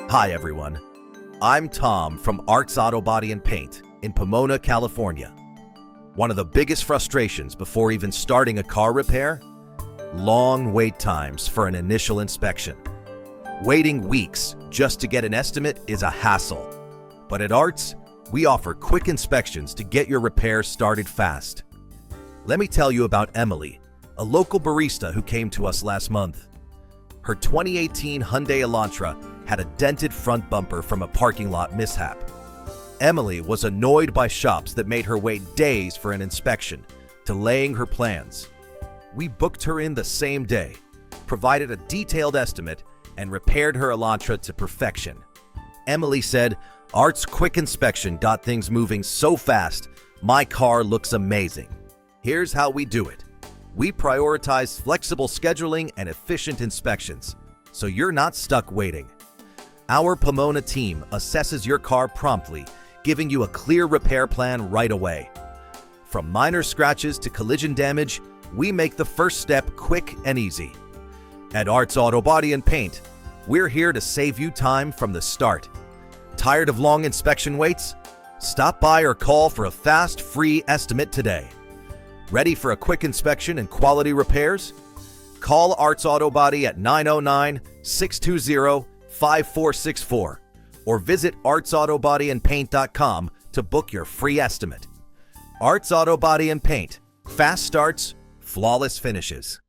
Hi everyone, I'm Tom from Arts Auto Body and Paint in Pomona, California. One of the biggest frustrations before even starting a car repair? Long wait times for an initial inspection. Waiting weeks just to get an estimate is a hassle. But at Arts, we offer quick inspections to get your repair started fast. Let me tell you about Emily, a local barista who came to us last month. Her 2018 Hyundai Elantra had a dented front bumper from a parking lot mishap. Emily was annoyed by shops that made her wait days for an inspection, delaying her plans. We booked her in the same day, provided a detailed estimate, and repaired her Elantra to perfection. Emily said, "Art's quick inspection got things moving so fast, my car looks amazing." Here's how we do it. We prioritize flexible scheduling and efficient inspections, so you're not stuck waiting. Our Pomona team assesses your car promptly, giving you a clear repair plan right away. From minor scratches to collision damage, we make the first step quick and easy. At Arts Auto Body and Paint, we're here to save you time from the start. Tired of long inspection waits? Stop by or call for a fast, free estimate today. Ready for a quick inspection and quality repairs? Call Arts Auto Body at 909-620-5464 or visit artsautobodyandpaint.com to book your free estimate. Arts Auto Body and Paint. Fast starts, flawless finishes.